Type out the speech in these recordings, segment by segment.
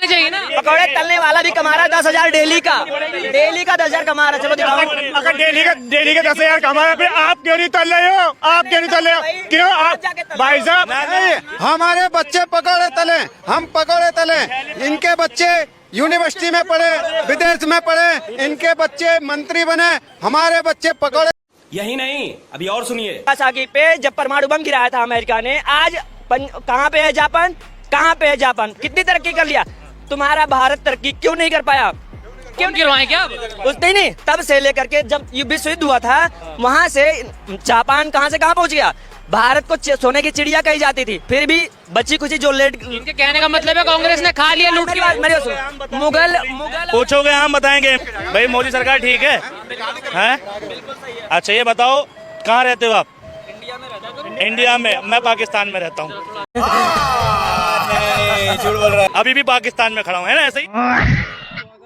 चाहिए ना। पकौड़े तलने वाला भी कमा रहा है 10,000 डेली का 10,000 कमा रहा है। चलो दिखाओ। अगर डेली का 10,000 कमा रहा है, फिर आप क्यों नहीं तल रहे हो? आप क्यों नहीं तल रहे हो? क्यों आप भाई साहब? हमारे बच्चे पकौड़े तले, हम पकौड़े तले, इनके बच्चे यूनिवर्सिटी में पढ़े, विदेश में पढ़े, इनके बच्चे मंत्री बने, हमारे बच्चे पकौड़े। यही नहीं, अभी और सुनिए। नागासाकी पे जब परमाणु बम गिराया था अमेरिका ने, आज कहाँ पे है जापान? कहाँ पे है जापान? कितनी तरक्की कर लिया। तुम्हारा भारत तरक्की क्यों नहीं कर पाया? क्यों गिरवाए क्या? उस दिन नहीं, तब से लेकर के जब विश्व युद्ध हुआ था, वहाँ से जापान कहाँ से कहाँ पहुँच गया। भारत को सोने की चिड़िया कही जाती थी, फिर भी बची कुछ जो लेट। इनके कहने का मतलब है कांग्रेस ने खा लिया, लूट लिया। मुगल पूछोगे हम बताएंगे। भाई मोदी सरकार ठीक है? हैं? अच्छा ये बताओ कहाँ रहते हो आप? इंडिया में। मैं पाकिस्तान में रहता हूँ। अभी भी पाकिस्तान में खड़ा हूँ, है ना ऐसे ही।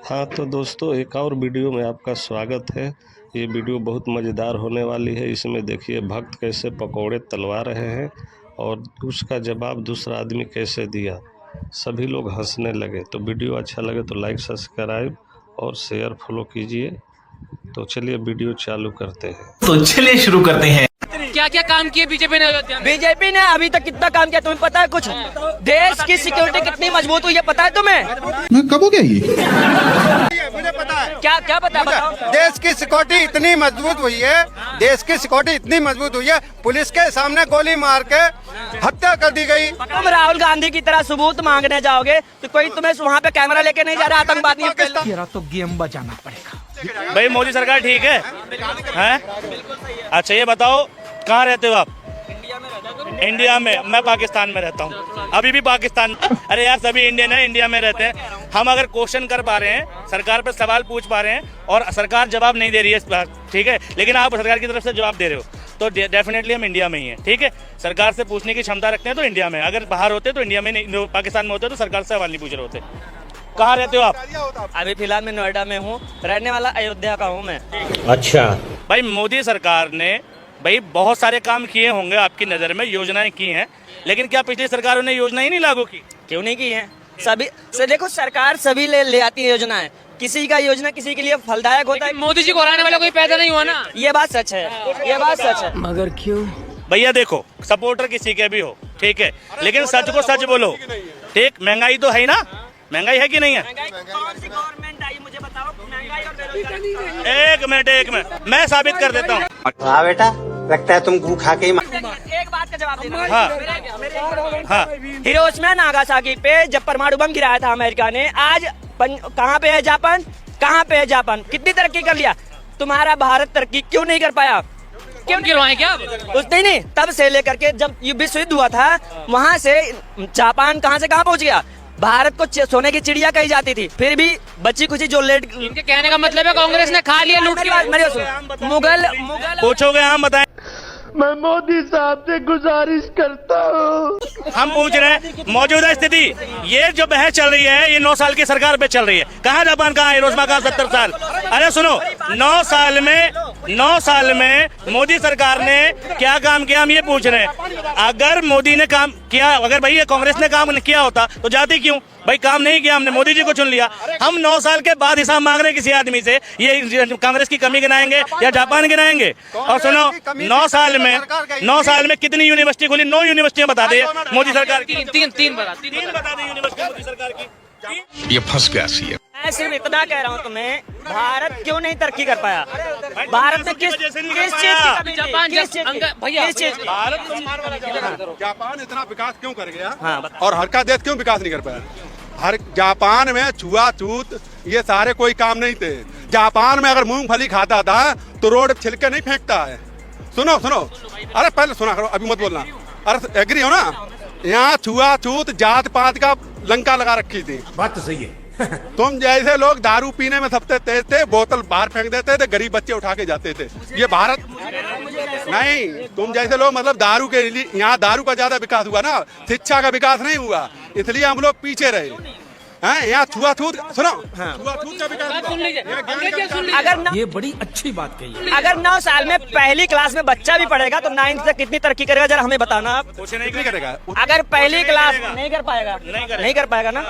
हाँ तो दोस्तों, एक और वीडियो में आपका स्वागत है। ये वीडियो बहुत मज़ेदार होने वाली है। इसमें देखिए भक्त कैसे पकौड़े तलवा रहे हैं और उसका जवाब दूसरा आदमी कैसे दिया। सभी लोग हंसने लगे। तो वीडियो अच्छा लगे तो लाइक, सब्सक्राइब और शेयर फॉलो कीजिए। तो चलिए वीडियो चालू करते हैं। तो चलिए शुरू करते हैं। क्या क्या काम किए बीजेपी ने अयोध्या में? बीजेपी ने अभी तक कितना काम किया तुम्हें पता है? कुछ देश की सिक्योरिटी कितनी मजबूत हुई है पता है तुम्हें? मैं कब हो गया ये? मुझे पता है। क्या क्या पता है बताओ। देश की सिक्योरिटी इतनी मजबूत हुई है, देश की सिक्योरिटी इतनी मजबूत हुई है, पुलिस के सामने गोली मार के हत्या कर दी गई। तुम राहुल गांधी की तरह सबूत मांगने जाओगे तो कोई तुम्हें वहाँ पे कैमरा लेके नहीं जा रहा आतंकवादी। तो गेम बजाना पड़ेगा। भाई मोदी सरकार ठीक है? हैं? अच्छा ये बताओ कहाँ रहते हो आप? इंडिया में। मैं पाकिस्तान में रहता हूँ। अभी भी पाकिस्तान। अरे यार सभी इंडियन है, इंडिया में रहते हैं। हम अगर क्वेश्चन कर पा रहे हैं, सरकार पे सवाल पूछ पा रहे हैं और सरकार जवाब नहीं दे रही है इस बार, ठीक है, लेकिन आप सरकार की तरफ से जवाब दे रहे हो, तो डेफिनेटली हम इंडिया में ही हैं। ठीक है, सरकार से पूछने की क्षमता रखते हैं तो इंडिया में, अगर बाहर होते तो इंडिया में नहीं, पाकिस्तान में होते तो सरकार से सवाल नहीं पूछ रहे होते। कहाँ रहते हो आप? अभी फिलहाल मैं नोएडा में हूँ, रहने वाला अयोध्या का हूँ मैं। अच्छा भाई मोदी सरकार ने भाई बहुत सारे काम किए होंगे आपकी नज़र में, योजनाएं की हैं, लेकिन क्या पिछली सरकारों ने योजनाएं नहीं लागू की? क्यों नहीं की है? सभी से देखो, सरकार सभी ले आती है योजनाएं। किसी का योजना किसी के लिए फलदायक होता है। मोदी जी को हराने वाला कोई पैदा नहीं हुआ ना। ये बात सच है, ये बात सच है। मगर क्यों? भैया देखो, सपोर्टर किसी के भी हो, ठीक है, लेकिन सच को सच बोलो। ठीक, महंगाई तो है ना? महंगाई है कि नहीं है? कौन सी गवर्नमेंट आई मुझे बताओ? महंगाई और बेरोजगारी। एक मिनट मैं साबित कर देता हूँ। हाँ बेटा, लगता है तुम गू खा के ही एक बात का जवाब देना। हाँ हाँ। हिरोशिमा नागासाकी पे जब परमाणु बम गिराया था अमेरिका ने, आज कहाँ पे है जापान? कहाँ पे है जापान? कितनी तरक्की कर लिया। तुम्हारा भारत तरक्की क्यों नहीं कर पाया? क्यों गिरवाए क्या? उस दिन नहीं, तब से लेकर के जब विश्व युद्ध हुआ था, वहाँ से जापान कहाँ से कहाँ पहुँच गया। भारत को सोने की चिड़िया कही जाती थी, फिर भी बची कुछ जो लेट। इनके कहने का मतलब है कांग्रेस ने खा लिया, लूट लिया। मुगल पूछोगे हम बताएं। मैं मोदी साहब से गुजारिश करता हूँ। हम पूछ रहे हैं मौजूदा स्थिति, ये जो बहस चल रही है ये 9 साल की सरकार पे चल रही है। कहाँ जापान, कहाँ हिरोशिमा, कहाँ 70 साल? अरे सुनो, 9 साल में मोदी सरकार ने क्या काम किया, हम ये पूछ रहे हैं। अगर मोदी ने काम किया, अगर भाई ये कांग्रेस ने काम किया होता तो जाती क्यों? भाई काम नहीं किया, हमने मोदी जी को चुन लिया। हम 9 साल के बाद हिसाब मांग रहे हैं किसी आदमी से, ये कांग्रेस की कमी गिनाएंगे या जापान गिनाएंगे? और सुनो, 9 साल में कितनी यूनिवर्सिटी खुली? 9 यूनिवर्सिटियां बता दे मोदी सरकार की। तीन बता दे यूनिवर्सिटी मोदी सरकार की। ये फंस गया सी है। मैं सिर्फ इतना कह रहा हूँ तुम्हें, भारत क्यों नहीं तरक्की कर पाया? भारत ने किस चीज की कमी? जापान इतना विकास क्यों कर गया? हाँ, और हर का देश क्यों विकास नहीं कर पाया? हर जापान में छुआछूत ये सारे कोई काम नहीं थे। जापान में अगर मूंगफली खाता था तो रोड छिलके नहीं फेंकता है। सुनो, अरे पहले सुना करो, अभी मत बोलना। अरे एग्री हो ना? यहाँ छुआछूत जात पात का लंका लगा रखी थी। बात तो सही है। तुम जैसे लोग दारू पीने में सबसे तेज थे, बोतल बाहर फेंक देते थे, गरीब बच्चे उठा के जाते थे। ये भारत नहीं, तुम जैसे लोग मतलब दारू के लिए, यहाँ दारू का ज्यादा विकास हुआ ना, शिक्षा का विकास नहीं हुआ, इसलिए हम लोग पीछे रहे। हैं यहाँ छुआछूत सुनो छुआछूत का विकास बात सुन लीजिए अंग्रेज जी सुन लीजिए अगर ये बड़ी अच्छी बात कही है। अगर 9 साल में पहली क्लास में बच्चा भी पढ़ेगा तो 9th तक कितनी तरक्की करेगा जरा हमें बताना आप। कुछ नहीं नहीं करेगा अगर पहली क्लास नहीं कर पाएगा नहीं कर पाएगा ना।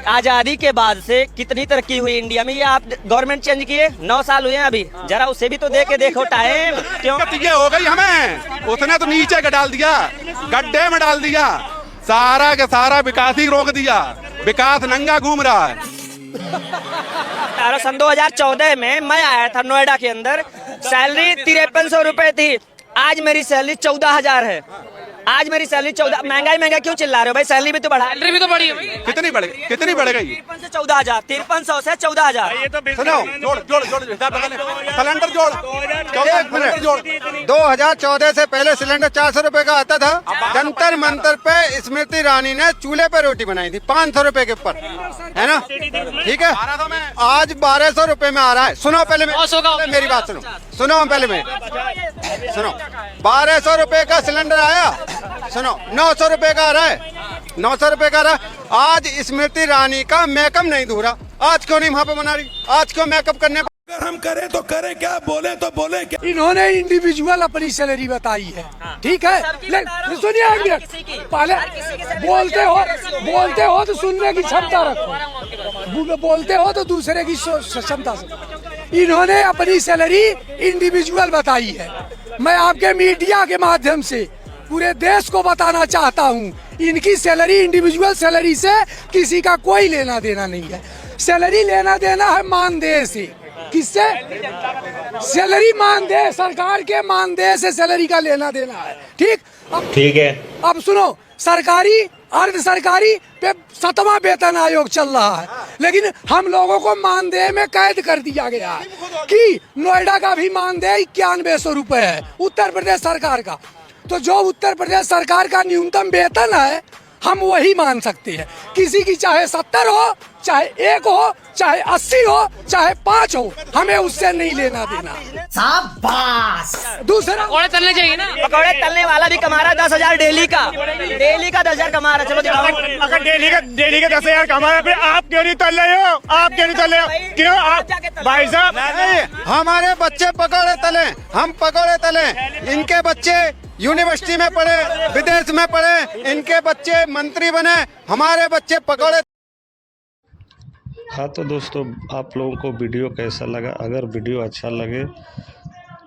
आजादी के बाद से कितनी तरक्की हुई इंडिया में, ये आप गवर्नमेंट चेंज किए 9 साल हुए हैं अभी, जरा उसे भी तो दे के देखो टाइम क्यों। ये हो गई हमें, उसने तो नीचे डाल दिया, गड्ढे में डाल दिया, सारा के सारा विकास ही रोक दिया, विकास नंगा घूम रहा है। सन 2014 में मैं आया था नोएडा के अंदर, सैलरी 5300 रुपए थी, आज मेरी सैलरी 14,000 है। आज मेरी सैलरी 14, महंगा क्यों चिल्ला रहे हो भाई, सैलरी भी तो बढ़ा, सैलरी भी तो बढ़ी है भाई। कितनी बढ़ गई 53 से 14,000, 5300 से 14,000। ये तो सुनो जोड़ सिलेंडर जोड़ 2014 से पहले सिलेंडर 400 रुपए का आता था। जंतर मंतर पे स्मृति ईरानी ने चूल्हे पे रोटी बनाई थी 500 रुपए के ऊपर, है ना, ठीक है। आज 1200 रुपए में आ रहा है। सुनो पहले मेरी बात सुनो पहले मैं सुनो 1200 रुपए का सिलेंडर आया, सुनो 900 रुपए का आ रहा है, 900 रुपए का आ रहा है। आज स्मृति ईरानी का मेकअप नहीं धुरा, आज क्यों नहीं वहाँ पे बना रही, आज क्यों मेकअप करने अगर हम करें तो करें क्या, बोले तो बोले क्या। इन्होंने इंडिविजुअल अपनी सैलरी बताई है, ठीक है। सुनिए आगे, पहले बोलते हो तो सुनने की क्षमता रखो, बोलते हो तो दूसरे की क्षमता से। इन्होंने अपनी सैलरी इंडिविजुअल बताई है। मैं आपके मीडिया के माध्यम से पूरे देश को बताना चाहता हूँ, इनकी सैलरी इंडिविजुअल सैलरी से किसी का कोई लेना देना नहीं है। सैलरी लेना देना है मानदेय से, किससे? सैलरी मानदेय, सरकार के मानदेय से सैलरी का लेना देना है, ठीक है। अब सुनो, सरकारी अर्ध सरकारी पे 7वां वेतन आयोग चल रहा है, लेकिन हम लोगों को मानदेय में कैद कर दिया गया है कि नोएडा का भी मानदेय 9100 रुपए है उत्तर प्रदेश सरकार का। तो जो उत्तर प्रदेश सरकार का न्यूनतम वेतन है हम वही मान सकते हैं, किसी की चाहे 70 हो, चाहे 1 हो, चाहे 80 हो, चाहे 5 हो, हमें उससे नहीं लेना देना। शाबाश। दूसरा पकौड़े तलने चाहिए ना, पकौड़े तलने वाला भी कमा रहा 10,000 डेली का 10,000 कमा रहा। चलो अगर डेली का 10,000 कमा रहा, फिर आप क्यों नहीं तल रहे हो? आप क्यों नहीं तल रहे हो? क्यों आप भाई साहब? हमारे बच्चे पकौड़े तले, हम पकौड़े तले, इनके बच्चे यूनिवर्सिटी में पढ़े, विदेश में पढ़े, इनके बच्चे मंत्री बने, हमारे बच्चे पकौड़े। हाँ तो दोस्तों, आप लोगों को वीडियो कैसा लगा? अगर वीडियो अच्छा लगे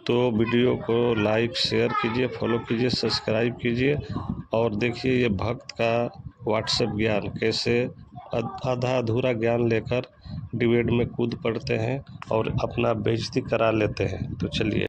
तो वीडियो को लाइक शेयर कीजिए, फॉलो कीजिए, सब्सक्राइब कीजिए। और देखिए ये भक्त का व्हाट्सएप ज्ञान कैसे आधा अधूरा ज्ञान लेकर डिबेट में कूद पड़ते हैं और अपना बेइज्जती करा लेते हैं। तो चलिए।